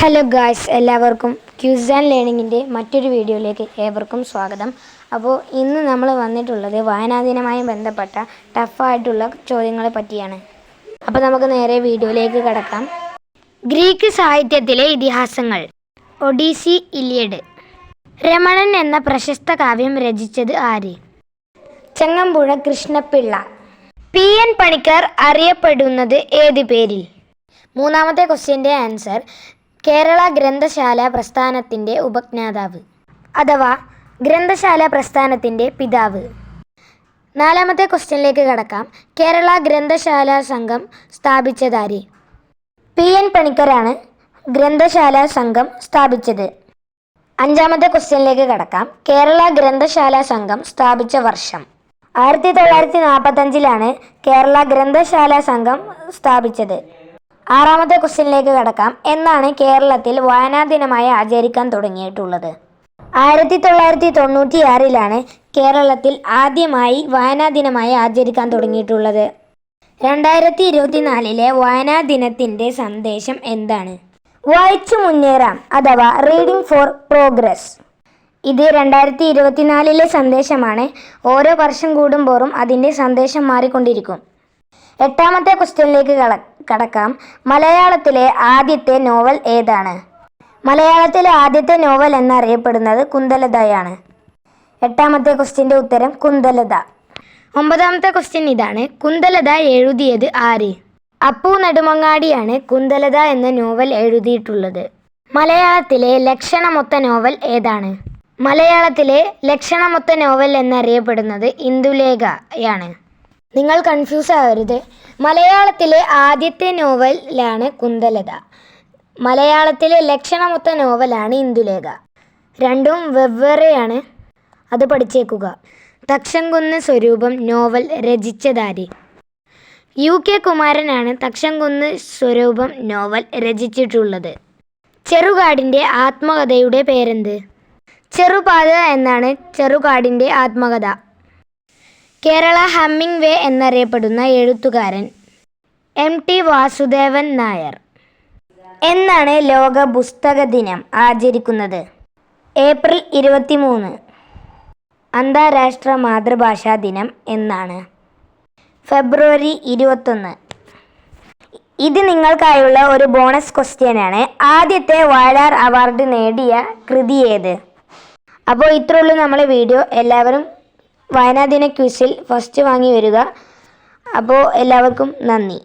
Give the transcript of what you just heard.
Hello guys, എല്ലാവർക്കും quiz and ലേണിങ്ങിൻ്റെ മറ്റൊരു വീഡിയോയിലേക്ക് ഏവർക്കും സ്വാഗതം. അപ്പോൾ ഇന്ന് നമ്മൾ വന്നിട്ടുള്ളത് വായനാദിനവുമായി ബന്ധപ്പെട്ട ടഫായിട്ടുള്ള ചോദ്യങ്ങളെ പറ്റിയാണ്. അപ്പോൾ നമുക്ക് നേരെ വീഡിയോയിലേക്ക് കടക്കാം. ഗ്രീക്ക് സാഹിത്യത്തിലെ ഇതിഹാസങ്ങൾ. ഒഡീസി, ഇലിയഡ്. രമണൻ എന്ന പ്രശസ്ത കാവ്യം രചിച്ചത് ആര്? ചങ്ങമ്പുഴ കൃഷ്ണപിള്ള. പി.എൻ. പണിക്കർ അറിയപ്പെടുന്നത് ഏത് പേരിൽ? മൂന്നാമത്തെ ക്വസ്റ്റ്യൻ്റെ ആൻസർ കേരള ഗ്രന്ഥശാല പ്രസ്ഥാനത്തിൻ്റെ ഉപജ്ഞാതാവ് അഥവാ ഗ്രന്ഥശാല പ്രസ്ഥാനത്തിൻ്റെ പിതാവ്. നാലാമത്തെ ക്വസ്റ്റ്യനിലേക്ക് കടക്കാം. കേരള ഗ്രന്ഥശാല സംഘം സ്ഥാപിച്ചതാര്? പി.എൻ. പണിക്കരാണ് ഗ്രന്ഥശാല സംഘം സ്ഥാപിച്ചത്. അഞ്ചാമത്തെ ക്വസ്റ്റ്യനിലേക്ക് കടക്കാം. കേരള ഗ്രന്ഥശാല സംഘം സ്ഥാപിച്ച വർഷം. 1945 കേരള ഗ്രന്ഥശാല സംഘം സ്ഥാപിച്ചത്. ആറാമത്തെ ക്വസ്റ്റ്യനിലേക്ക് കടക്കാം. എന്നാണ് കേരളത്തിൽ വായനാ ദിനമായി ആചരിക്കാൻ തുടങ്ങിയിട്ടുള്ളത്? 1996 കേരളത്തിൽ ആദ്യമായി വായനാ ദിനമായി ആചരിക്കാൻ തുടങ്ങിയിട്ടുള്ളത്. 2024 വായനാ ദിനത്തിൻ്റെ സന്ദേശം എന്താണ്? വായിച്ചു മുന്നേറാം അഥവാ റീഡിംഗ് ഫോർ പ്രോഗ്രസ്. ഇത് 2024 സന്ദേശമാണ്. ഓരോ വർഷം കൂടുമ്പോഴും അതിൻ്റെ സന്ദേശം മാറിക്കൊണ്ടിരിക്കും. എട്ടാമത്തെ ക്വസ്റ്റ്യനിലേക്ക് കടക്കാം. മലയാളത്തിലെ ആദ്യത്തെ നോവൽ ഏതാണ്? മലയാളത്തിലെ ആദ്യത്തെ നോവൽ എന്നറിയപ്പെടുന്നത് കുന്തലതയാണ്. എട്ടാമത്തെ ക്വസ്റ്റ്യൻ്റെ ഉത്തരം കുന്തലത. ഒമ്പതാമത്തെ ക്വസ്റ്റ്യൻ ഇതാണ്. കുന്തലത എഴുതിയത് ആര്? അപ്പു നെടുമങ്ങാടിയാണ് കുന്തലത എന്ന നോവൽ എഴുതിയിട്ടുള്ളത്. മലയാളത്തിലെ ലക്ഷണമൊത്ത നോവൽ ഏതാണ്? മലയാളത്തിലെ ലക്ഷണമൊത്ത നോവൽ എന്നറിയപ്പെടുന്നത് ഇന്ദുലേഖയാണ്. നിങ്ങൾ കൺഫ്യൂസ് ആവരുത്. മലയാളത്തിലെ ആദ്യത്തെ നോവലാണ് കുന്തലത. മലയാളത്തിലെ ലക്ഷണമൊത്ത നോവലാണ് ഇന്ദുലേഖ. രണ്ടും വെവ്വേറെയാണ്, അത് പഠിച്ചേക്കുക. തക്ഷൻകുന്ന് സ്വരൂപം നോവൽ രചിച്ചതാര്? UK കുമാരനാണ് തക്ഷൻകുന്ന് സ്വരൂപം നോവൽ രചിച്ചിട്ടുള്ളത്. ചെറുകാടിൻ്റെ ആത്മകഥയുടെ പേരെന്ത്? ചെറുപാത എന്നാണ് ചെറുകാടിൻ്റെ ആത്മകഥ. കേരള ഹമ്മിങ് വേ എന്നറിയപ്പെടുന്ന എഴുത്തുകാരൻ? MT വാസുദേവൻ നായർ. എന്നാണ് ലോക പുസ്തക ദിനം ആചരിക്കുന്നത്? ഏപ്രിൽ 23. അന്താരാഷ്ട്ര മാതൃഭാഷാ ദിനം എന്നാണ്? ഫെബ്രുവരി 21. ഇത് നിങ്ങൾക്കായുള്ള ഒരു ബോണസ് ക്വസ്റ്റ്യനാണ്. ആദ്യത്തെ വയലാർ അവാർഡ് നേടിയ കൃതി ഏത്? അപ്പോൾ ഇത്രയുള്ളൂ നമ്മളെ വീഡിയോ. എല്ലാവരും വായനാദിന ക്വിസിൽ ഫസ്റ്റ് വാങ്ങി വരിക. അപ്പോൾ എല്ലാവർക്കും നന്ദി.